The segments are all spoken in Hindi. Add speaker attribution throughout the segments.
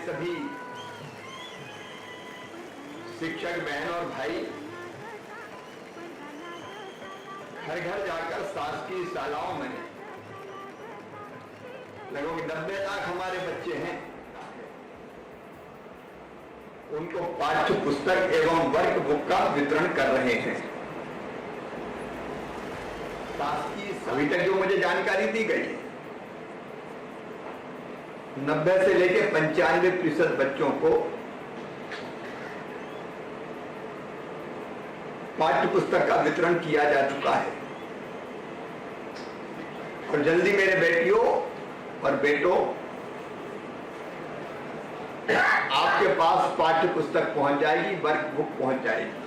Speaker 1: सभी शिक्षक बहन और भाई घर घर जाकर शासकीय शालाओं में लगभग 90 लाख हमारे बच्चे हैं, उनको पाठ्य पुस्तक एवं वर्क बुक का वितरण कर रहे हैं। अभी तक जो मुझे जानकारी दी गई है 90 से लेकर 95% बच्चों को पाठ्य पुस्तक का वितरण किया जा चुका है और जल्दी मेरे बेटियों और बेटों आपके पास पाठ्य पुस्तक पहुंच जाएगी, वर्क बुक पहुंच जाएगी।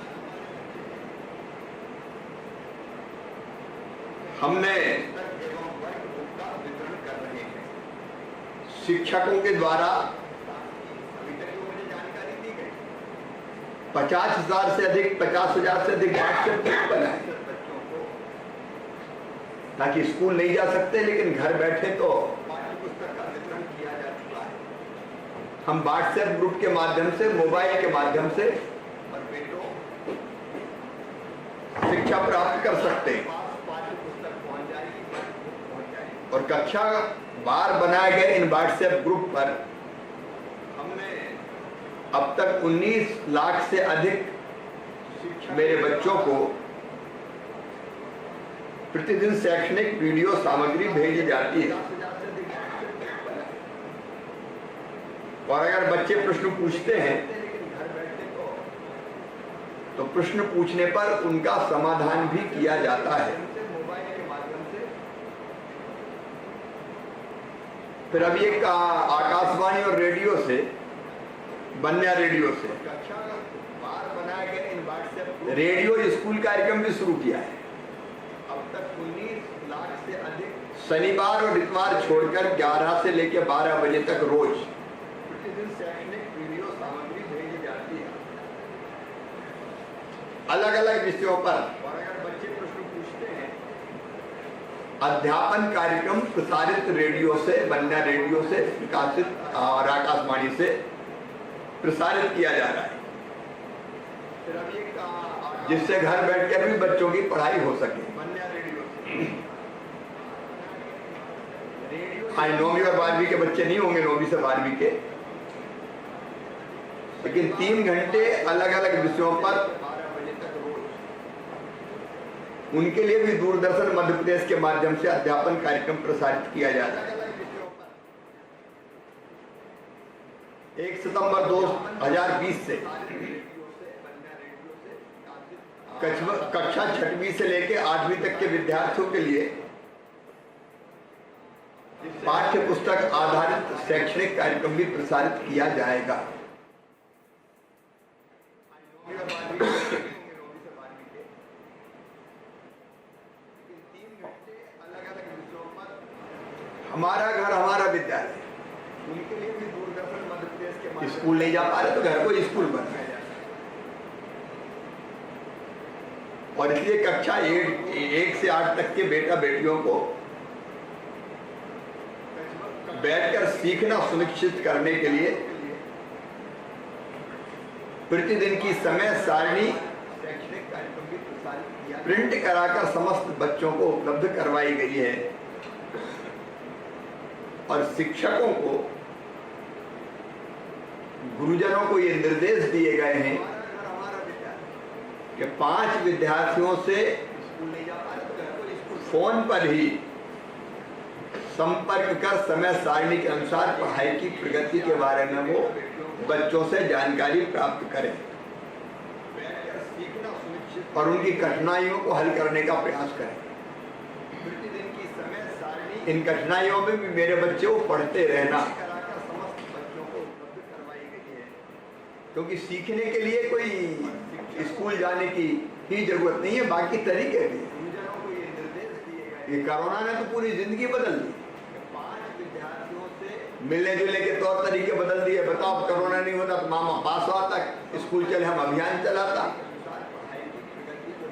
Speaker 1: हमने वर्क बुक का वितरण कर रहे हैं शिक्षकों के द्वारा। अभी तक जो मुझे जानकारी दी गई 50,000 से अधिक 50,000 से अधिक व्हाट्सएप ग्रुप बनाए बच्चों को, ताकि स्कूल नहीं जा सकते लेकिन घर बैठे तो पाठ्य पुस्तक का वितरण किया जा चुका है। हम व्हाट्सएप ग्रुप के माध्यम से, मोबाइल के माध्यम से और बेटों शिक्षा प्राप्त कर सकते हैं। पाठ्य पुस्तक पहुंच जाएगी और कक्षा बार बनाए गए इन व्हाट्सएप ग्रुप पर हमने अब तक 19 लाख से अधिक मेरे बच्चों को प्रतिदिन शैक्षणिक वीडियो सामग्री भेजी जाती है। और अगर बच्चे प्रश्न पूछते हैं तो प्रश्न पूछने पर उनका समाधान भी किया जाता है। फिर अभी एक आकाशवाणी और रेडियो से, बन्या रेडियो से रेडियो स्कूल कार्यक्रम भी शुरू किया है। अब तक 19 लाख से अधिक शनिवार और इतवार छोड़कर 11 से लेकर 12 बजे तक रोज प्रतिदिन शैक्षणिक वीडियो सामग्री भेजी जाती है अलग अलग विषयों पर। और अगर बच्चे प्रश्न पूछते हैं अध्यापन कार्यक्रम प्रसारित रेडियो से, बन्या रेडियो से प्रकाशित और आकाशवाणी से प्रसारित किया जा रहा है, जिससे घर बैठकर भी बच्चों की पढ़ाई हो सके। बन्या रेडियो हाँ, 9वीं और 12वीं के बच्चे नहीं होंगे, 9वीं से 12वीं के, लेकिन 3 घंटे अलग अलग विषयों पर 12 बजे तक रोज उनके लिए भी दूरदर्शन मध्य प्रदेश के माध्यम से अध्यापन कार्यक्रम प्रसारित किया जा रहा है। 1 सितंबर 2020 से कक्षा 6वीं से लेकर 8वीं तक के विद्यार्थियों के लिए पाठ्य पुस्तक आधारित शैक्षणिक कार्यक्रम भी प्रसारित किया जाएगा। हमारा घर हमारा विद्यालय, उनके लिए भी दूरदर्शन मध्य प्रदेश के स्कूल नहीं जा पा रहे तो घर को स्कूल बनाया जाए। और इसलिए कक्षा 1 से 8 तक के बेटा बेटियों को बैठकर सीखना सुनिश्चित करने के लिए प्रतिदिन की समय सारणी शैक्षणिक कार्यक्रम भी प्रसारित प्रिंट कराकर समस्त बच्चों को उपलब्ध करवाई गई है। और शिक्षकों को, गुरुजनों को ये निर्देश दिए गए हैं कि 5 विद्यार्थियों से फोन पर ही संपर्क कर समय सारणी के अनुसार पढ़ाई की प्रगति के बारे में वो बच्चों से जानकारी प्राप्त करें और उनकी कठिनाइयों को हल करने का प्रयास करें। इन कठिनाइयों में भी मेरे बच्चे को पढ़ते रहना, क्योंकि सीखने के लिए कोई स्कूल जाने की ही जरूरत नहीं है, बाकी तरीके भी। ये कोरोना ने तो पूरी जिंदगी बदल दी, 5 विद्यार्थियों से मिलने जुलने के तौर तरीके बदल दिए। बताओ कोरोना नहीं होता तो मामा पास हुआ तक स्कूल चले, हम अभियान चलाता,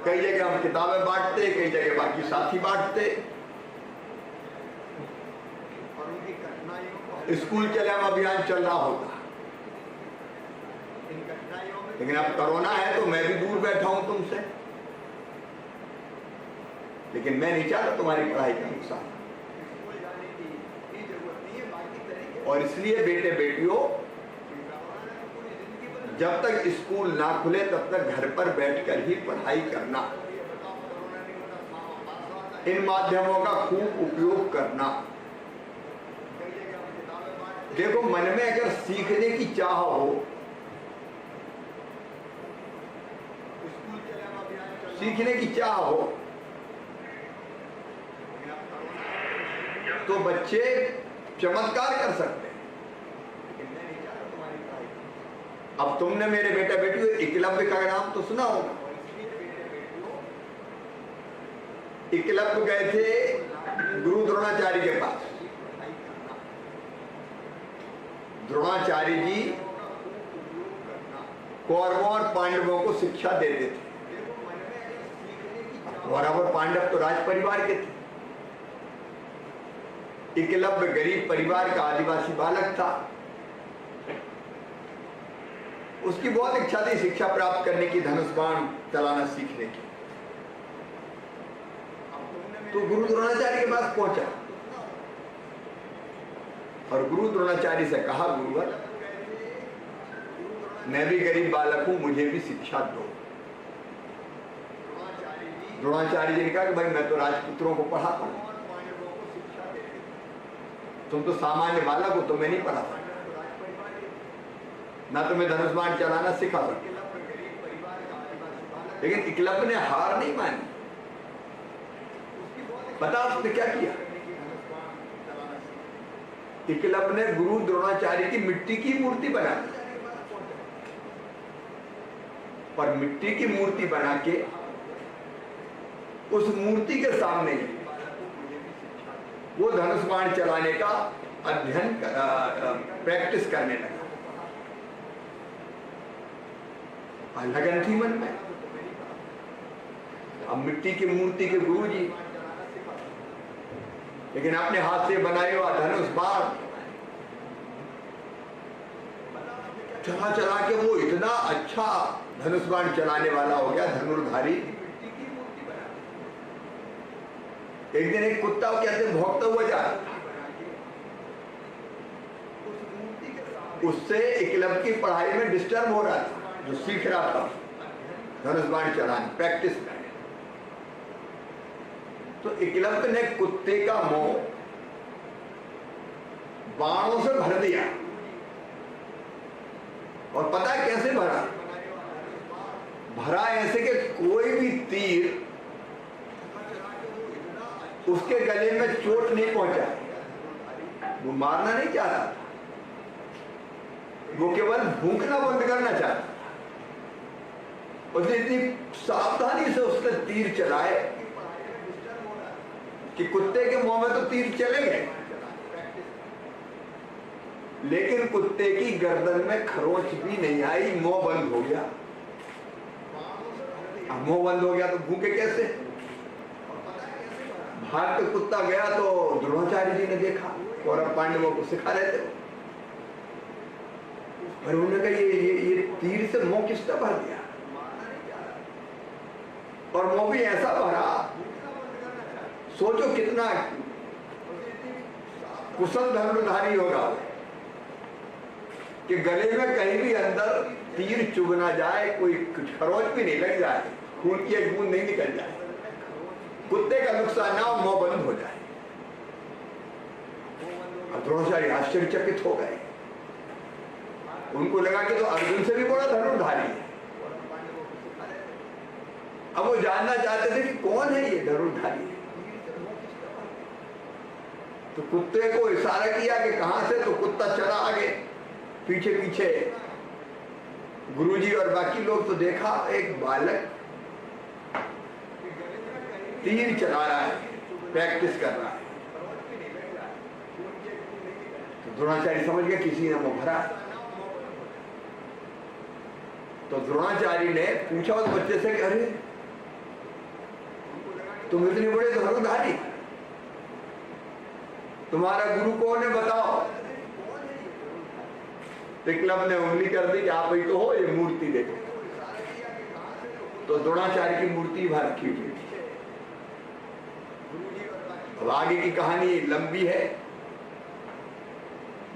Speaker 1: कई जगह हम किताबें बांटते, कई जगह बाकी साथी बांटते। स्कूल चले हम अभियान चल रहा होता, लेकिन अब कोरोना है तो मैं भी दूर बैठा हूं तुमसे, लेकिन मैं नहीं चाहता तुम्हारी पढ़ाई का नुकसान। और इसलिए बेटे बेटियों, जब तक स्कूल ना खुले तब तक घर पर बैठकर ही पढ़ाई करना, इन माध्यमों का खूब उपयोग करना। देखो, मन में अगर सीखने की चाह हो, सीखने की चाह हो, तो बच्चे चमत्कार कर सकते हैं। अब तुमने मेरे बेटा बेटी एकलव्य का नाम तो सुना होगा। एकलव्य गए थे गुरु द्रोणाचार्य के पास। द्रोणाचार्य जी कौरवों और पांडवों को शिक्षा देते थे। कौरव और पांडव तो राज परिवार के थे। एकलव्य गरीब परिवार का आदिवासी बालक था। उसकी बहुत इच्छा थी शिक्षा प्राप्त करने की, धनुष बाण चलाना सीखने की। तो गुरु द्रोणाचार्य के पास पहुंचा और गुरु द्रोणाचार्य से कहा, गुरुवर, मैं भी गरीब बालक हूं, मुझे भी शिक्षा दो। द्रोणाचार्य जी ने कहा कि भाई मैं तो राजपुत्रों को पढ़ाता हूं, तुम तो सामान्य बालक हो, तुम्हें नहीं पढ़ा सकता, ना तुम्हें धनुष बाण चलाना सिखा सकते। लेकिन एकलव्य ने हार नहीं मानी। पता उसने क्या किया? एकलव्य ने गुरु द्रोणाचार्य की मिट्टी की मूर्ति बना दी और मिट्टी की मूर्ति बना के उस मूर्ति के सामने वो धनुष बाण चलाने का अध्ययन प्रैक्टिस करने लगा। लगन थी मन में। अब मिट्टी की मूर्ति के गुरु जी, लेकिन अपने हाथ से बनाए हुआ धनुष बाण चला चला के वो इतना अच्छा धनुष बाण चलाने वाला हो गया, धनुर्धारी। एक दिन एक कुत्ता कहते भौंकता हुआ जा रहा, उससे एकलव्य की पढ़ाई में डिस्टर्ब हो रहा था, जो सीख रहा था धनुष बाण चलाने, प्रैक्टिस करने। तो एकलव्य ने कुत्ते का मुंह बाणों से भर दिया। और पता है कैसे भरा? भरा ऐसे कि कोई भी तीर उसके गले में चोट नहीं पहुंचा। वो मारना नहीं चाह रहा था, वो केवल भूखना बंद करना चाहता था। उसने इतनी सावधानी से उसने तीर चलाए कि कुत्ते के मुंह में तो तीर चले गए, लेकिन कुत्ते की गर्दन में खरोंच भी नहीं आई, मुंह बंद हो गया। अब मुंह बंद हो गया तो भूखे कैसे? भाग के कुत्ता गया तो द्रोणाचार्य जी ने देखा और अब पांडवों को सिखा रहे थे। और उन्होंने कहा ये तीर से मुंह किसने भर दिया? और मुंह भी ऐसा भरा, सोचो कितना कुशल धनुर्धारी होगा कि गले में कहीं भी अंदर तीर चुभ ना जाए, कोई खरोंच भी नहीं लग जाए, खून की एक बूंद नहीं निकल जाए, कुत्ते का नुकसान ना हो, मुंह बंद हो जाए। अब द्रोणाचार्य आश्चर्यचकित हो गए। उनको लगा कि तो अर्जुन से भी बड़ा धनुर्धारी है। अब वो जानना चाहते थे कि कौन है ये धनुर्धारी। तो कुत्ते को इशारा किया कि कहां से, तो कुत्ता चला आगे, पीछे पीछे गुरुजी और बाकी लोग। तो देखा एक बालक तीर चला रहा है, प्रैक्टिस कर रहा है। तो द्रोणाचार्य समझ गए किसी ने मुंह भरा। तो द्रोणाचार्य ने पूछा उस बच्चे से कि अरे तुम इतने बड़े धनुर्धारी, तुम्हारा गुरु कौन है बताओ। विक्लव ने उंगली कर दी कि आप ही तो हो, ये मूर्ति देखो। तो द्रोणाचार्य की मूर्ति वहां रखी हुई है। अब आगे की कहानी लंबी है,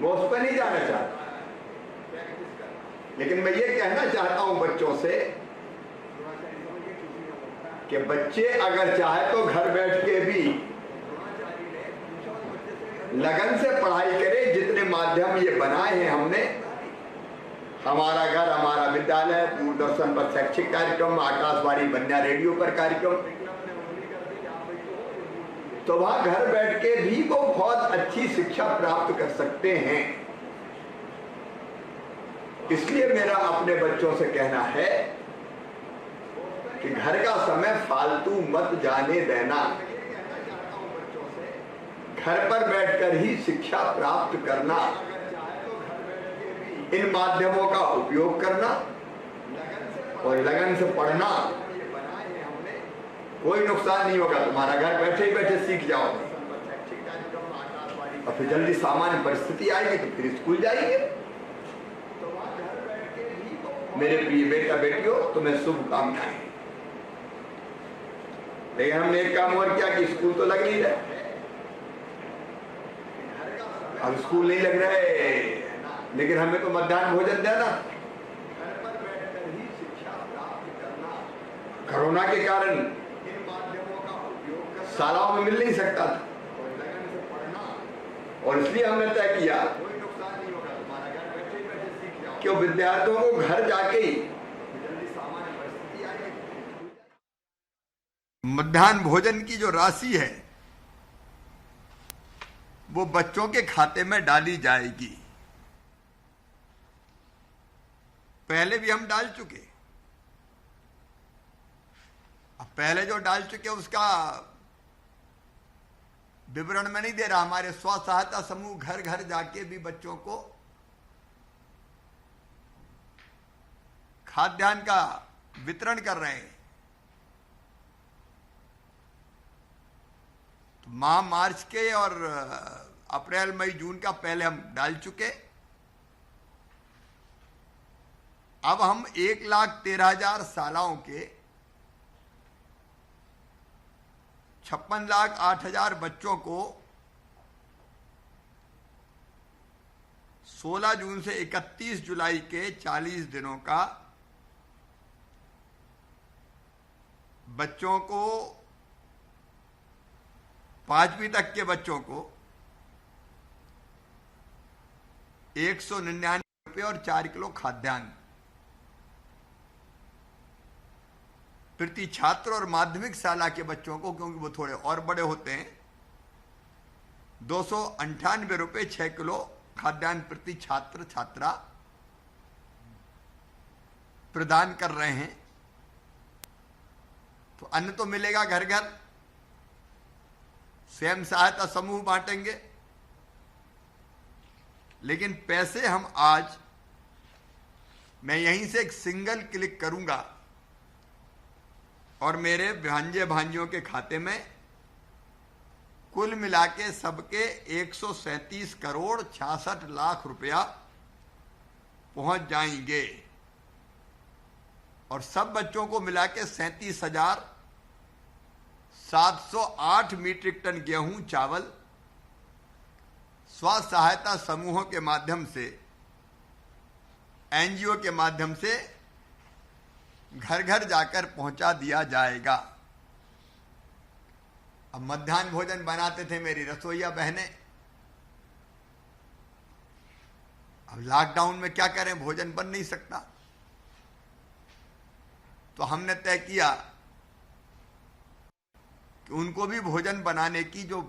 Speaker 1: मैं उस पर नहीं जाना चाहता, लेकिन मैं ये कहना चाहता हूं बच्चों से कि बच्चे अगर चाहे तो घर बैठ के भी लगन से पढ़ाई करें। जितने माध्यम ये बनाए हैं हमने, हमारा घर हमारा विद्यालय, दूरदर्शन पर शैक्षिक कार्यक्रम, आकाशवाणी बन्या रेडियो पर कार्यक्रम, तो वहां घर बैठ के भी वो बहुत अच्छी शिक्षा प्राप्त कर सकते हैं। इसलिए मेरा अपने बच्चों से कहना है कि घर का समय फालतू मत जाने देना, घर पर बैठकर ही शिक्षा प्राप्त करना, इन माध्यमों का उपयोग करना और लगन से पढ़ना। कोई नुकसान नहीं होगा तुम्हारा, घर बैठे ही बैठे सीख जाओ और फिर जल्दी सामान्य परिस्थिति आएगी तो फिर स्कूल जाएंगे। मेरे प्रिय बेटा बेटियों, तुम्हें शुभकामनाएं। लेकिन हमने एक काम और किया कि स्कूल तो लग नहीं रहा, अब स्कूल नहीं लग रहा है, लेकिन हमें तो मध्याह्न भोजन देना। घर पर बैठकर ही शिक्षा प्राप्त करना। कोरोना के कारण इन माध्यमों का उपयोग करना शालाओं में मिल नहीं सकता था, और लगन से पढ़ना। और इसलिए हमने तय किया कोई नुकसान नहीं होगा तुम्हारा, घर बैठे ही बैठे सीख जाओ। क्यों विद्यार्थियों को घर जाके ही जल्दी सामान्य परिस्थिति आएगी। मध्याह्न भोजन की जो राशि है वो बच्चों के खाते में डाली जाएगी। पहले भी हम डाल चुके, अब पहले जो डाल चुके उसका विवरण में नहीं दे रहा। हमारे स्व सहायता समूह घर घर जाके भी बच्चों को खाद्यान्न का वितरण कर रहे हैं। तो माह मार्च के और अप्रैल मई जून का पहले हम डाल चुके। अब हम 1,13,000 शालाओं के 56,08,000 बच्चों को 16 जून से 31 जुलाई के 40 दिनों का बच्चों को, 5वीं तक के बच्चों को 199 रुपये और 4 किलो खाद्यान्न प्रति छात्र, और माध्यमिक शाला के बच्चों को, क्योंकि वो थोड़े और बड़े होते हैं, 298 रुपये 6 किलो खाद्यान्न प्रति छात्र छात्रा प्रदान कर रहे हैं। तो अन्न तो मिलेगा घर घर, स्वयं सहायता समूह बांटेंगे, लेकिन पैसे हम आज, मैं यहीं से एक सिंगल क्लिक करूंगा और मेरे भांजे भांजियों के खाते में कुल मिला के सबके 137 करोड़ 66 लाख रुपया पहुंच जाएंगे, और सब बच्चों को मिला के 37,708 मीट्रिक टन गेहूं चावल स्व सहायता समूहों के माध्यम से, एनजीओ के माध्यम से घर घर जाकर पहुंचा दिया जाएगा। अब मध्याह्न भोजन बनाते थे मेरी रसोईया बहनें, अब लॉकडाउन में क्या करें, भोजन बन नहीं सकता। तो हमने तय किया कि उनको भी भोजन बनाने की जो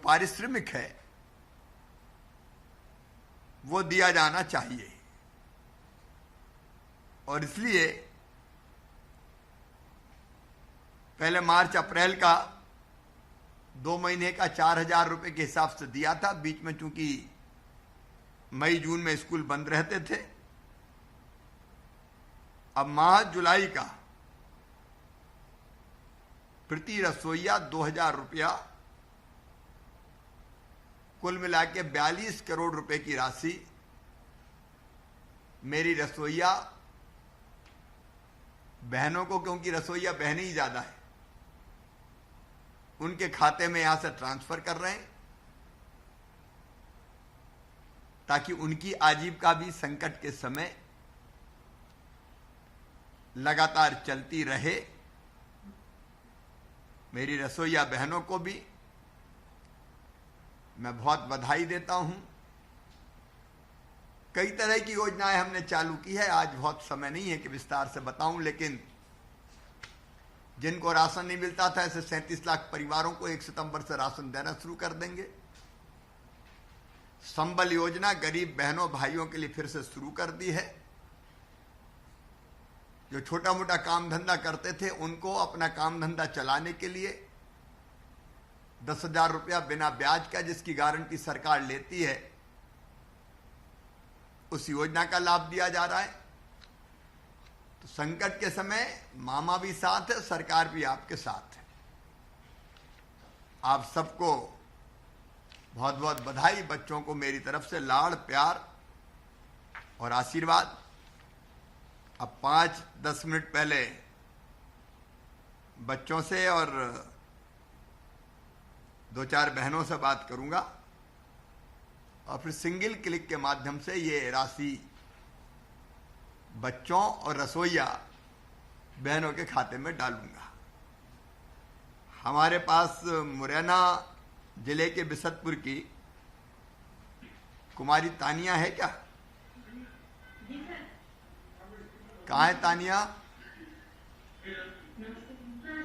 Speaker 1: पारिश्रमिक है वो दिया जाना चाहिए, और इसलिए पहले मार्च अप्रैल का 2 महीने का 4,000 रुपए के हिसाब से दिया था। बीच में चूंकि मई जून में स्कूल बंद रहते थे, अब माह जुलाई का प्रति रसोईया 2,000 रुपया कुल मिला के 42 करोड़ रुपए की राशि मेरी रसोईया बहनों को, क्योंकि रसोईया बहनें ही ज्यादा है, उनके खाते में यहां से ट्रांसफर कर रहे हैं, ताकि उनकी आजीविका भी संकट के समय लगातार चलती रहे। मेरी रसोईया बहनों को भी मैं बहुत बधाई देता हूं। कई तरह की योजनाएं हमने चालू की है, आज बहुत समय नहीं है कि विस्तार से बताऊं, लेकिन जिनको राशन नहीं मिलता था, ऐसे 37 लाख परिवारों को 1 सितंबर से राशन देना शुरू कर देंगे। संबल योजना गरीब बहनों भाइयों के लिए फिर से शुरू कर दी है। जो छोटा मोटा काम धंधा करते थे, उनको अपना काम धंधा चलाने के लिए 10,000 रुपया बिना ब्याज का, जिसकी गारंटी सरकार लेती है, उस योजना का लाभ दिया जा रहा है। तो संकट के समय मामा भी साथ है, सरकार भी आपके साथ है। आप सबको बहुत बहुत बधाई। बच्चों को मेरी तरफ से लाड़ प्यार और आशीर्वाद। अब 5-10 मिनट पहले बच्चों से और 2-4 बहनों से बात करूंगा और फिर सिंगल क्लिक के माध्यम से ये राशि बच्चों और रसोईया बहनों के खाते में डालूंगा। हमारे पास मुरैना जिले के बिसतपुर की कुमारी तानिया है क्या? कहाँ है तानिया?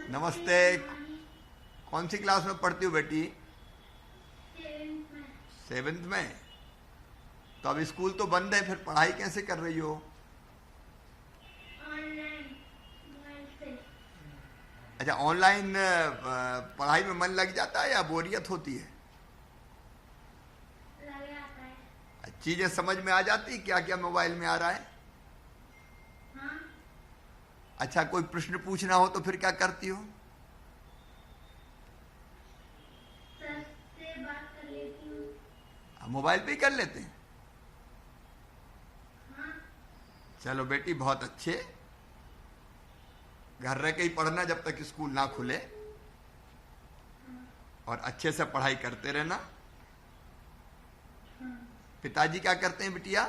Speaker 1: नमस्ते। कौन सी क्लास में पढ़ती हो बेटी? 7th में। तो अब स्कूल तो बंद है, फिर पढ़ाई कैसे कर रही हो? अच्छा, ऑनलाइन पढ़ाई में मन लग जाता है या बोरियत होती है?
Speaker 2: लग जाता है।
Speaker 1: चीजें समझ में आ जाती, क्या क्या मोबाइल में आ रहा है?
Speaker 2: हाँ।
Speaker 1: अच्छा, कोई प्रश्न पूछना हो तो फिर क्या करती हो?
Speaker 2: सर से बात कर लेती हूँ।
Speaker 1: मोबाइल पे ही कर लेते हैं।
Speaker 2: हाँ।
Speaker 1: चलो बेटी, बहुत अच्छे। घर रह के ही पढ़ना जब तक स्कूल ना खुले, और अच्छे से पढ़ाई करते रहना। पिताजी क्या करते हैं बिटिया?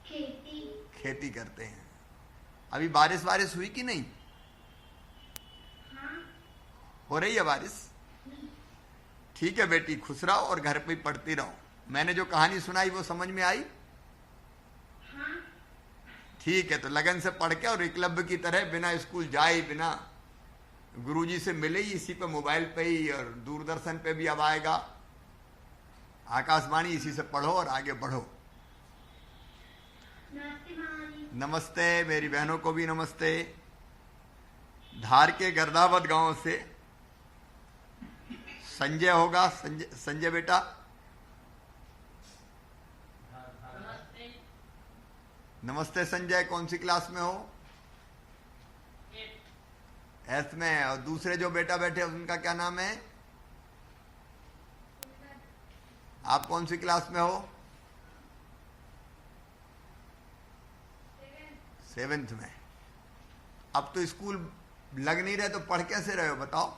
Speaker 2: खेती।
Speaker 1: खेती करते हैं। अभी बारिश हुई कि नहीं?
Speaker 2: हाँ।
Speaker 1: हो रही है बारिश? ठीक है बेटी, खुश रहो और घर पे ही पढ़ती रहो। मैंने जो कहानी सुनाई वो समझ में आई?
Speaker 2: हाँ।
Speaker 1: ठीक है, तो लगन से पढ़ के और एकलव्य की तरह बिना स्कूल जाए, बिना गुरुजी से मिले ही, इसी पे मोबाइल पे ही, और दूरदर्शन पे भी अब आएगा, आकाशवाणी, इसी से पढ़ो और आगे बढ़ो।
Speaker 2: नमस्ते मामा जी।
Speaker 1: नमस्ते। मेरी बहनों को भी नमस्ते। धार के गर्दावत गांव से संजय होगा। संजय बेटा नमस्ते। संजय कौन सी क्लास में हो? 8th में। और दूसरे जो बेटा बैठे उनका क्या नाम है? आप कौन सी क्लास में हो? 7th में। अब तो स्कूल लग नहीं रहे, तो पढ़ कैसे रहे हो बताओ?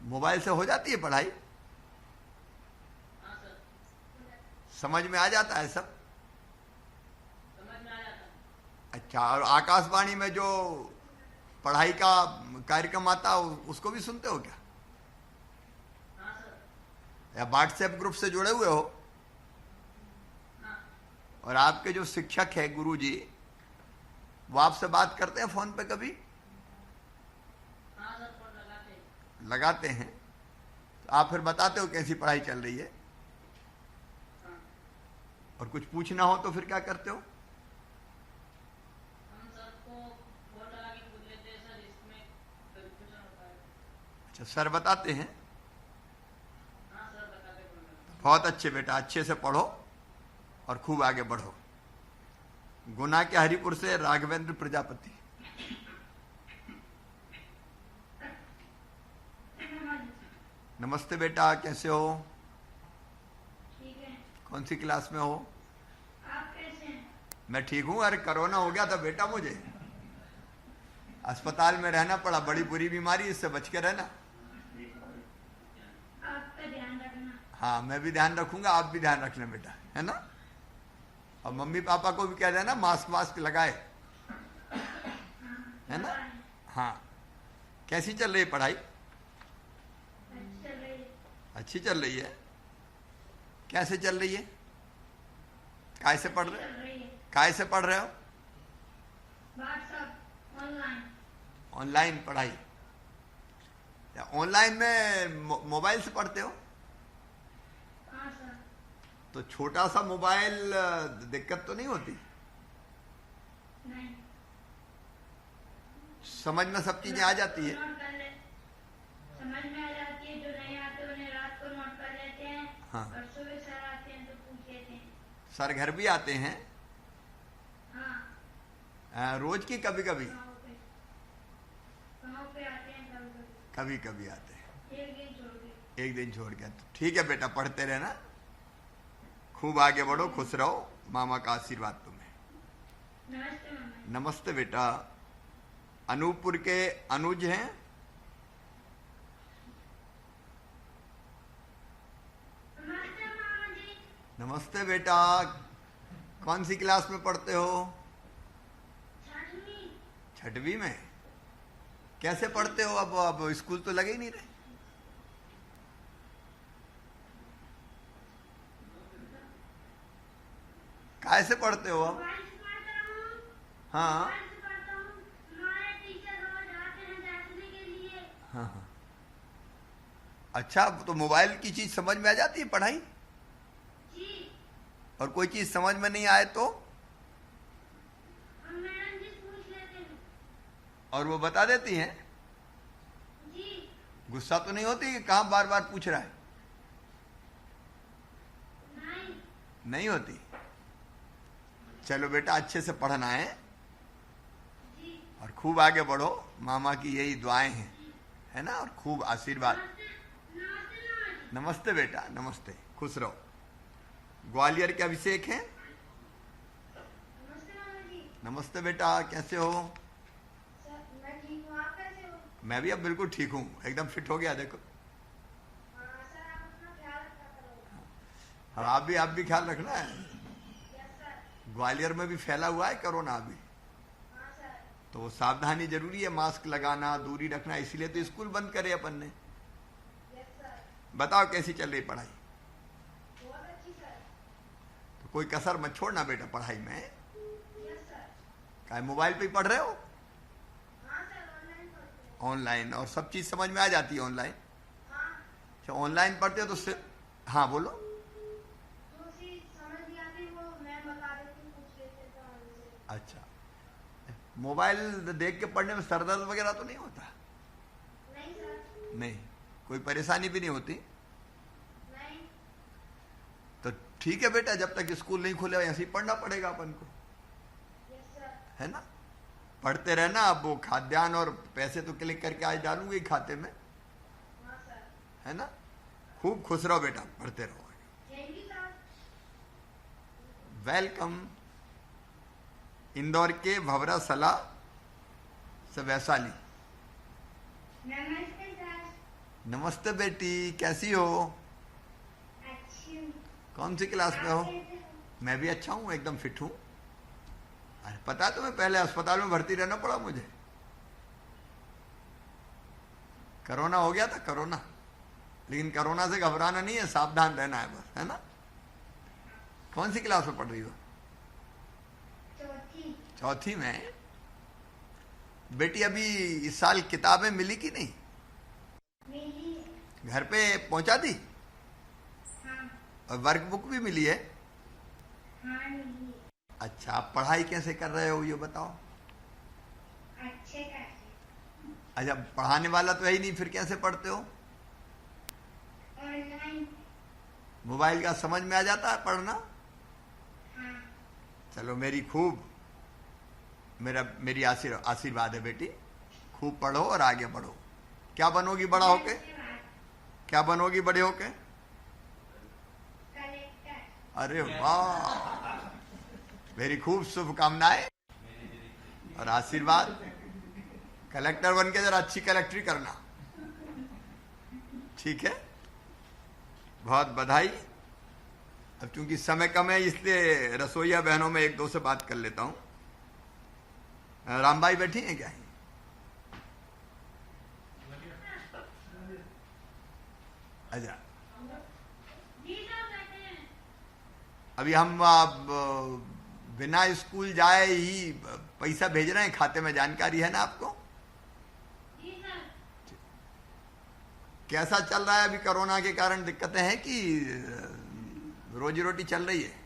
Speaker 1: मोबाइल से हो जाती है पढ़ाई? समझ में आ जाता है सब?
Speaker 2: समझ में आ जाता है।
Speaker 1: अच्छा, और आकाशवाणी में जो पढ़ाई का कार्यक्रम आता है उसको भी सुनते हो क्या?
Speaker 2: हाँ सर।
Speaker 1: या व्हाट्सएप ग्रुप से जुड़े हुए हो?
Speaker 2: हाँ।
Speaker 1: और आपके जो शिक्षक है गुरुजी, वो आपसे बात करते हैं फोन पे कभी?
Speaker 2: हाँ सर, फोन लगाते हैं।
Speaker 1: लगाते हैं। तो आप फिर बताते हो कैसी पढ़ाई चल रही है?
Speaker 2: हाँ।
Speaker 1: और कुछ पूछना हो तो फिर क्या करते हो?
Speaker 2: हम सबको फोन लगा के पूछ लेते हैं सर, इसमें कंफ्यूजन होता है।
Speaker 1: अच्छा, सर बताते हैं।
Speaker 2: हाँ सर, बताते फोन लगा।
Speaker 1: बहुत अच्छे बेटा, अच्छे से पढ़ो और खूब आगे बढ़ो। गुना के हरिपुर से राघवेंद्र प्रजापति। नमस्ते बेटा, कैसे हो?
Speaker 2: ठीक है।
Speaker 1: कौन सी क्लास में हो?
Speaker 2: आप कैसे हैं?
Speaker 1: मैं ठीक हूँ। अरे कोरोना हो गया था बेटा, मुझे अस्पताल में रहना पड़ा। बड़ी बुरी बीमारी, इससे बच के रहना।
Speaker 2: आपका ध्यान रखना।
Speaker 1: हाँ, मैं भी ध्यान रखूंगा, आप भी ध्यान रखना बेटा, है ना? और मम्मी पापा को भी कह देना मास्क वास्क लगाए, है ना? हाँ। कैसी चल रही है पढ़ाई?
Speaker 2: अच्छी चल रही है।
Speaker 1: अच्छी चल रही है। कैसे चल रही है? काय से पढ़ रहे
Speaker 2: चल
Speaker 1: हो?
Speaker 2: रही है।
Speaker 1: काय से पढ़ रहे हो?
Speaker 2: WhatsApp online.
Speaker 1: ऑनलाइन पढ़ाई? या ऑनलाइन में मोबाइल से पढ़ते हो?
Speaker 2: हाँ सर।
Speaker 1: तो छोटा सा मोबाइल, दिक्कत तो नहीं होती?
Speaker 2: नहीं।
Speaker 1: समझ में सब चीजें आ जाती है?
Speaker 2: नोट कर ले, समझ में आ जाती है। जो नहीं आते उन्हें रात को नोट कर लेते हैं।
Speaker 1: हाँ।
Speaker 2: और सुबह सर आते हैं तो पूछ लेते हैं।
Speaker 1: सर घर भी आते हैं?
Speaker 2: हाँ।
Speaker 1: रोज की कभी कभी?
Speaker 2: गाँव पे आते हैं कभी
Speaker 1: कभी कभी आते हैं।
Speaker 2: कभी। एक दिन छोड़ के।
Speaker 1: एक दिन छोड़ के। तो ठीक है बेटा, पढ़ते रहना, खूब आगे बढ़ो, खुश रहो। मामा का आशीर्वाद तुम्हें।
Speaker 2: नमस्ते मामा।
Speaker 1: नमस्ते बेटा। अनूपपुर के अनुज हैं?
Speaker 2: नमस्ते मामा जी।
Speaker 1: नमस्ते बेटा। कौन सी क्लास में पढ़ते हो?
Speaker 2: छठवीं।
Speaker 1: छठवीं में? कैसे पढ़ते हो? अब स्कूल तो लगे ही नहीं रहे। कैसे पढ़ते हो अब?
Speaker 2: मोबाइल से पढ़ता हूँ।
Speaker 1: हाँ
Speaker 2: मोबाइल से पढ़ता हूँ। हमारे टीचर रोज आते हैं जांचने के लिए।
Speaker 1: हाँ हाँ। अच्छा, तो मोबाइल की चीज समझ में आ जाती है पढ़ाई?
Speaker 2: जी।
Speaker 1: और कोई चीज समझ में नहीं आए तो?
Speaker 2: हम मैडम जी से पूछ लेते हैं।
Speaker 1: और वो बता देती हैं?
Speaker 2: जी।
Speaker 1: गुस्सा तो नहीं होती कि कहाँ बार बार पूछ रहा है?
Speaker 2: नहीं।
Speaker 1: नहीं होती। चलो बेटा, अच्छे से पढ़ना है
Speaker 2: जी।
Speaker 1: और खूब आगे बढ़ो। मामा की यही दुआएं हैं, है ना? और खूब आशीर्वाद।
Speaker 2: नमस्ते। नमस्ते मामा जी।
Speaker 1: नमस्ते बेटा, नमस्ते, खुश रहो। ग्वालियर के अभिषेक हैं?
Speaker 2: नमस्ते मामा जी।
Speaker 1: नमस्ते बेटा, कैसे हो?
Speaker 2: सर मैं ठीक हूँ। आप कैसे हो?
Speaker 1: मैं भी अब बिल्कुल ठीक हूँ, एकदम फिट हो गया देखो।
Speaker 2: हाँ सर, आप अपना ख्याल रखा करो।
Speaker 1: और आप भी ख्याल रखना है।
Speaker 2: Yes sir.
Speaker 1: ग्वालियर में भी फैला हुआ है कोरोना अभी,
Speaker 2: हाँ सर।
Speaker 1: तो सावधानी जरूरी है, मास्क लगाना, दूरी रखना। इसीलिए तो स्कूल बंद करे अपन ने।
Speaker 2: Yes sir.
Speaker 1: बताओ कैसी चल रही पढ़ाई?
Speaker 2: बहुत अच्छी सर।
Speaker 1: तो कोई कसर मत छोड़ना बेटा पढ़ाई में।
Speaker 2: Yes sir.
Speaker 1: क्या मोबाइल पे ही पढ़ रहे हो?
Speaker 2: हाँ सर, ऑनलाइन पढ़ते हैं।
Speaker 1: ऑनलाइन? और सब चीज समझ में आ जाती है ऑनलाइन?
Speaker 2: हाँ।
Speaker 1: अच्छा, ऑनलाइन पढ़ते हो तो हाँ बोलो।
Speaker 2: जो चीज समझ नहीं आती वो मैं बता देती हूँ, पूछ लेते हैं तो हमसे।
Speaker 1: अच्छा, मोबाइल देख के पढ़ने में सर दर्द वगैरह तो नहीं होता?
Speaker 2: नहीं सर।
Speaker 1: नहीं। कोई परेशानी भी नहीं होती?
Speaker 2: नहीं।
Speaker 1: तो ठीक है बेटा, जब तक स्कूल नहीं खुले ऐसे ही पढ़ना पड़ेगा अपन को,
Speaker 2: यस सर।
Speaker 1: है ना? पढ़ते रहना। अब वो खाद्यान्न और पैसे तो क्लिक करके आज डालूंगी खाते में,
Speaker 2: हाँ सर।
Speaker 1: है ना? खूब खुश रहो बेटा, पढ़ते रहो।
Speaker 2: Thank you sir.
Speaker 1: Welcome. Indore के भवरा सला से वैशाली।
Speaker 2: नमस्ते सर।
Speaker 1: नमस्ते बेटी, कैसी हो?
Speaker 2: अच्छी हूँ।
Speaker 1: कौन सी क्लास में हो?
Speaker 2: आप कैसे हो?
Speaker 1: मैं भी अच्छा हूँ, एकदम फिट हूँ। अरे पता है तुम्हें, पहले अस्पताल में भर्ती रहना पड़ा मुझे। कोरोना हो गया था, कोरोना। लेकिन कोरोना से घबराना नहीं है, सावधान रहना है बस, है ना? कौन सी क्लास में पढ़ रही हो?
Speaker 2: चौथी।
Speaker 1: चौथी में? बेटी अभी इस साल किताबें मिली कि नहीं?
Speaker 2: मिली है।
Speaker 1: घर पे पहुंचा दी?
Speaker 2: हाँ।
Speaker 1: और वर्क बुक भी मिली है?
Speaker 2: हाँ मिली है।
Speaker 1: अच्छा, आप पढ़ाई कैसे कर रहे हो ये बताओ?
Speaker 2: अच्छे करके।
Speaker 1: अच्छा, पढ़ाने वाला तो है ही नहीं, फिर कैसे पढ़ते हो?
Speaker 2: ऑनलाइन।
Speaker 1: मोबाइल का समझ में आ जाता है पढ़ना?
Speaker 2: हाँ।
Speaker 1: चलो, मेरी आशीर्वाद है बेटी। खूब पढ़ो और आगे बढ़ो। क्या बनोगी बड़ा होके?
Speaker 2: धन्यवाद।
Speaker 1: क्या बनोगी बड़े होके?
Speaker 2: कलेक्टर।
Speaker 1: अरे वाह, मेरी खूब शुभकामनाएं और आशीर्वाद। कलेक्टर बन के जरा अच्छी कलेक्टरी करना, ठीक है? बहुत बधाई। अब चूंकि समय कम है इसलिए रसोईया बहनों में एक दो से बात कर लेता हूं। रामबाई बैठी हैं क्या? अच्छा, अभी हम बिना स्कूल जाए ही पैसा भेज रहे हैं खाते में, जानकारी है ना आपको? कैसा चल रहा है अभी? कोरोना के कारण दिक्कतें हैं कि रोजी रोटी चल रही है?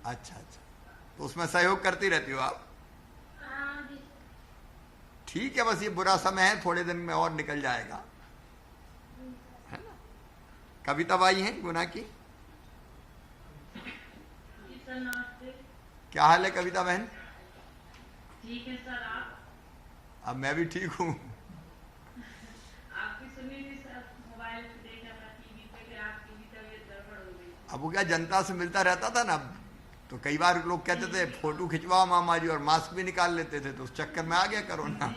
Speaker 1: अच्छा अच्छा, तो उसमें सहयोग करती रहती हो आप? ठीक है, बस ये बुरा समय है, थोड़े दिन में और निकल जाएगा, है ना? कविता बाई हैं गुना की, क्या हाल है कविता बहन?
Speaker 3: ठीक है सर। आप?
Speaker 1: अब मैं भी ठीक हूँ।
Speaker 3: आपकी सुनी थी सर, मोबाइल पे देखा था, टीवी पे कि आपकी भी तबीयत गड़बड़ हो गई।
Speaker 1: अब वो क्या, जनता से मिलता रहता था ना, तो कई बार लोग कहते थे फोटो खिंचवाओ मामा जी, और मास्क भी निकाल लेते थे, तो उस चक्कर में आ गया कोरोना।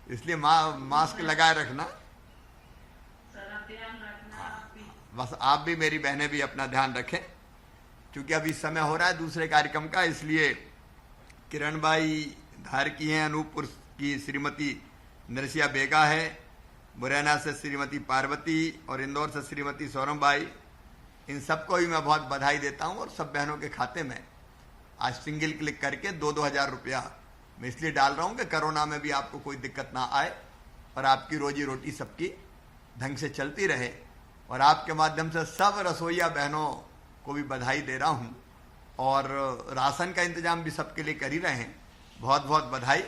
Speaker 1: इसलिए मास्क लगाए रखना
Speaker 3: सर। आप ध्यान रखना। आप भी
Speaker 1: बस, आप भी, मेरी बहनें भी अपना ध्यान रखें, क्योंकि अभी समय हो रहा है दूसरे कार्यक्रम का। इसलिए किरण बाई धार की हैं, अनूपपुर की श्रीमती नरसिया बेगा है, मुरैना से श्रीमती पार्वती और इंदौर से श्रीमती सौरम बाई। इन सबको भी मैं बहुत बधाई देता हूं, और सब बहनों के खाते में आज सिंगल क्लिक करके 2-2 हजार रुपया मैं इसलिए डाल रहा हूं कि कोरोना में भी आपको कोई दिक्कत ना आए और आपकी रोजी रोटी सबकी ढंग से चलती रहे। और आपके माध्यम से सब रसोईया बहनों को भी बधाई दे रहा हूं, और राशन का इंतजाम भी सबके लिए कर ही रहे हैं। बहुत बहुत बधाई।